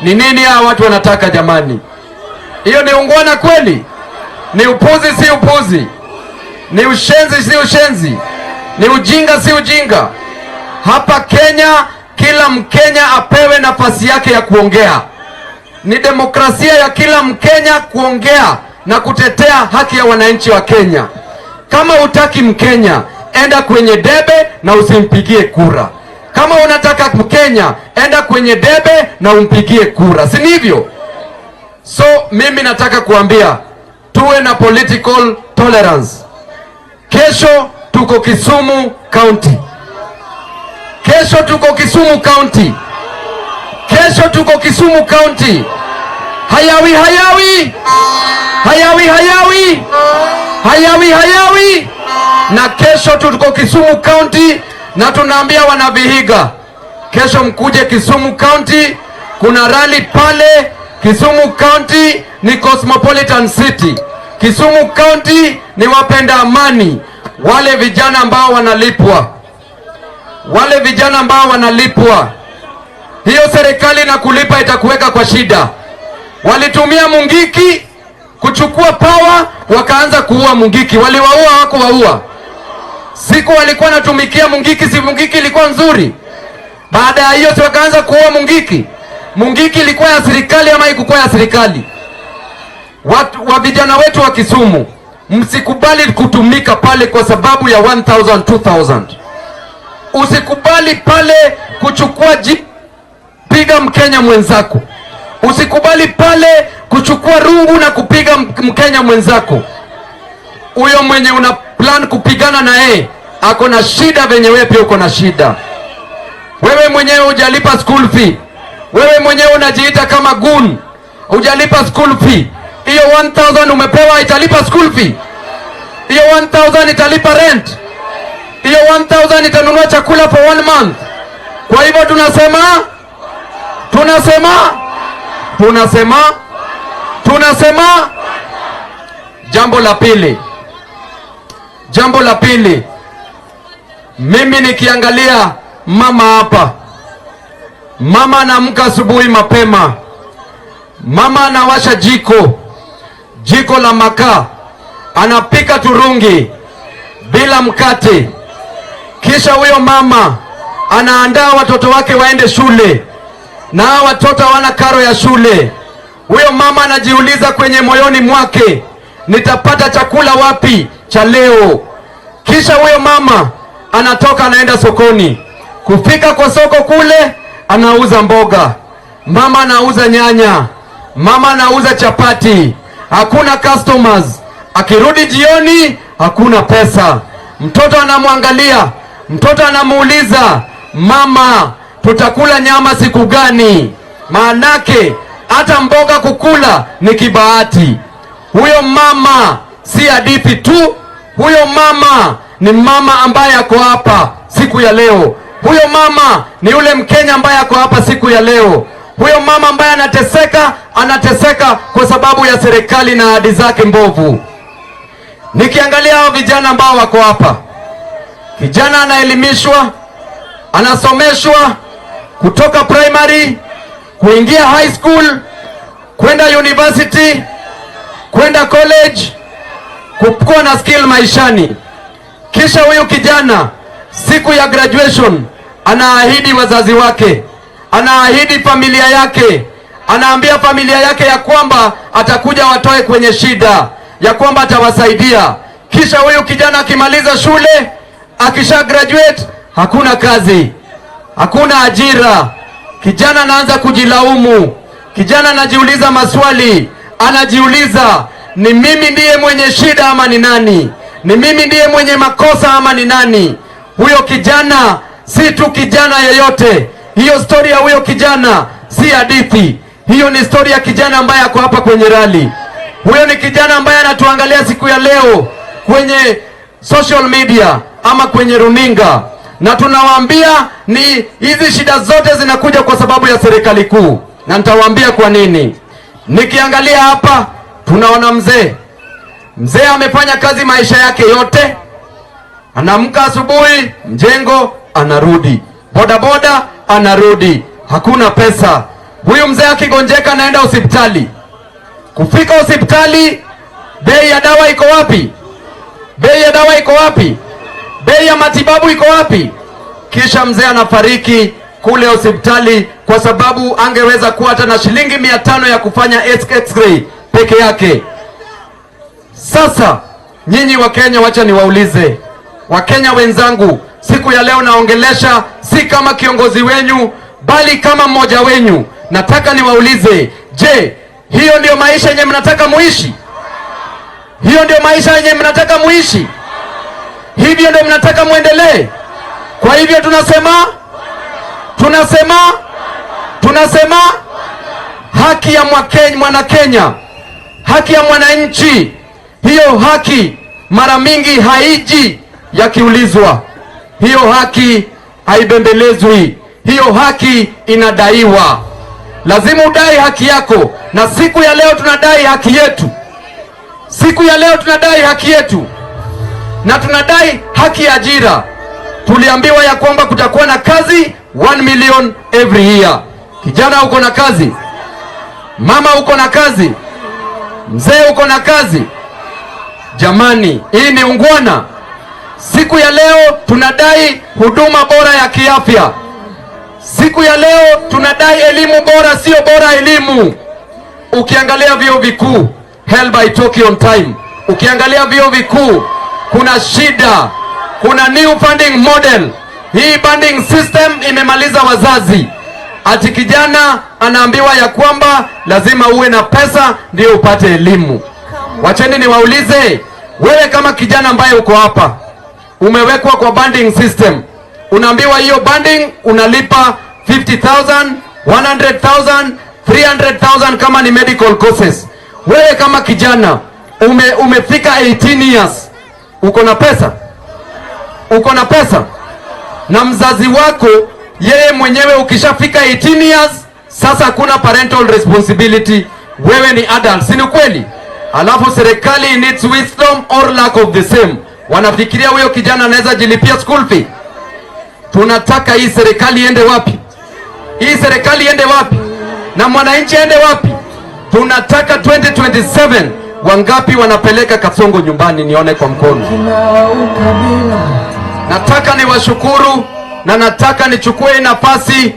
Ni nini hawa watu wanataka jamani? Hiyo ni ungwana kweli? Ni upuzi si upuzi? Ni ushenzi si ushenzi? Ni ujinga si ujinga? Hapa Kenya kila Mkenya apewe nafasi yake ya kuongea. Ni demokrasia ya kila Mkenya kuongea na kutetea haki ya wananchi wa Kenya. Kama hutaki Mkenya, enda kwenye debe na usimpigie kura. Kama unataka Mkenya, enda kwenye debe na umpigie kura. Si hivyo? So mimi nataka kuambia tuwe na political tolerance. Kesho tuko Kisumu County. Kesho tuko Kisumu County. Kesho tuko Kisumu County. Hayawi hayawi. Hayawi hayawi. Hayawi hayawi. Na kesho tuko Kisumu County na tunaambia wana Vihiga, kesho mkuje Kisumu County, kuna rally pale. Kisumu County ni cosmopolitan city. Kisumu County ni wapenda amani. Wale vijana ambao wanalipwa, wale vijana ambao wanalipwa, hiyo serikali na kulipa itakuweka kwa shida. Walitumia Mungiki kuchukua power, wakaanza kuua Mungiki. Waliwaua wako waua. Siku walikuwa natumikia Mungiki, si Mungiki ilikuwa nzuri? Baada ya hiyo si wakaanza kuua Mungiki? Mungiki ilikuwa ya serikali ama haikuwa ya serikali? Wa vijana wetu wa Kisumu, msikubali kutumika pale kwa sababu ya 1000 2000. Usikubali pale kuchukua piga Mkenya mwenzako. Usikubali pale kuchukua rungu na kupiga Mkenya mwenzako. Huyo mwenye una plan kupigana na yeye ako na shida venye wewe pia uko na shida. Wewe mwenyewe hujalipa school fee. Wewe mwenyewe unajiita kama goon. Hujalipa school fee. Hiyo 1000 umepewa italipa school fee? Hiyo 1000 italipa rent? Hiyo 1000 itanunua chakula for 1 month? Kwa hivyo tunasema jambo la pili, mimi nikiangalia mama hapa, mama anaamka asubuhi mapema, mama anawasha jiko la makaa, anapika turungi bila mkate, kisha huyo mama anaandaa watoto wake waende shule, na watoto hawana karo ya shule. Huyo mama anajiuliza kwenye moyoni mwake, nitapata chakula wapi cha leo? Kisha huyo mama anatoka anaenda sokoni. Kufika kwa soko kule, anauza mboga, mama anauza nyanya, mama anauza chapati, hakuna customers. Akirudi jioni hakuna pesa. Mtoto anamwangalia, mtoto anamuuliza, mama, tutakula nyama siku gani? Maanake hata mboga kukula ni kibahati. Huyo mama si hadithi tu. Huyo mama ni mama ambaye ako hapa siku ya leo. Huyo mama ni yule Mkenya ambaye ako hapa siku ya leo. Huyo mama ambaye anateseka kwa sababu ya serikali na ahadi zake mbovu. Nikiangalia hao vijana ambao wako hapa, kijana anaelimishwa, anasomeshwa kutoka primary kuingia high school, kwenda university, kwenda college, kuwa na skill maishani. Kisha huyu kijana siku ya graduation anaahidi wazazi wake, anaahidi familia yake, anaambia familia yake ya kwamba atakuja watoe kwenye shida, ya kwamba atawasaidia. Kisha huyu kijana akimaliza shule, akisha graduate, hakuna kazi, hakuna ajira. Kijana anaanza kujilaumu. Kijana anajiuliza maswali, anajiuliza, ni mimi ndiye mwenye shida ama ni nani? Ni mimi ndiye mwenye makosa ama ni nani? Huyo kijana si tu kijana yeyote. Hiyo story ya huyo kijana si hadithi. Hiyo ni story ya kijana ambaye ako hapa kwenye rally. Huyo ni kijana ambaye anatuangalia siku ya leo kwenye social media ama kwenye runinga. Na tunawaambia ni hizi shida zote zinakuja kwa sababu ya serikali kuu. Na nitawaambia kwa nini. Nikiangalia hapa tunaona mzee. Mzee amefanya kazi maisha yake yote. Anaamka asubuhi, mjengo, anarudi. Bodaboda, anarudi. Hakuna pesa. Huyu mzee akigonjeka naenda hospitali. Kufika hospitali, bei ya dawa iko wapi? Bei ya dawa iko wapi? Bei ya matibabu iko wapi? Kisha mzee anafariki kule hospitali kwa sababu angeweza kuwa hata na shilingi 500 ya kufanya X-ray peke yake. Sasa nyinyi Wakenya, wacha niwaulize Wakenya wenzangu, siku ya leo naongelesha si kama kiongozi wenyu bali kama mmoja wenyu. Nataka niwaulize, je, hiyo ndio maisha yenye mnataka muishi? Hiyo ndio maisha yenye mnataka muishi? Hivyo ndio mnataka muendelee? Kwa hivyo tunasema haki ya mwana Kenya, haki ya mwananchi. Hiyo haki mara mingi haiji yakiulizwa. Hiyo haki haibembelezwi. Hiyo haki inadaiwa. Lazima udai haki yako, na siku ya leo tunadai haki yetu. Siku ya leo tunadai haki yetu, na tunadai haki ya ajira. Tuliambiwa ya kwamba kutakuwa na kazi 1 million every year. Kijana uko na kazi? Mama uko na kazi? Mzee uko na kazi? Jamani, hii ni ungwana. Siku ya leo tunadai huduma bora ya kiafya. Siku ya leo tunadai elimu bora, sio bora elimu. Ukiangalia vyuo vikuu, hell by talking on time. Ukiangalia vyuo vikuu kuna shida, kuna new funding model. Hii funding system imemaliza wazazi. Ati kijana anaambiwa ya kwamba lazima uwe na pesa ndio upate elimu. Wacheni niwaulize, wewe kama kijana ambaye uko hapa, umewekwa kwa banding system. Unaambiwa hiyo banding unalipa 50,000, 100,000, 300,000 kama ni medical courses. Wewe kama kijana umefika 18 years, uko na pesa? Uko na pesa? Na mzazi wako yeye mwenyewe ukishafika 18 years, sasa hakuna parental responsibility. Wewe ni adult, si ni kweli? Alafu serikali needs wisdom or lack of the same. Wanafikiria huyo kijana anaweza jilipia school fee. Tunataka hii serikali iende wapi? Hii serikali iende wapi? Na mwananchi aende wapi? Tunataka 2027 wangapi wanapeleka Kasongo nyumbani nione kwa mkono. Nataka niwashukuru na nataka nichukue nafasi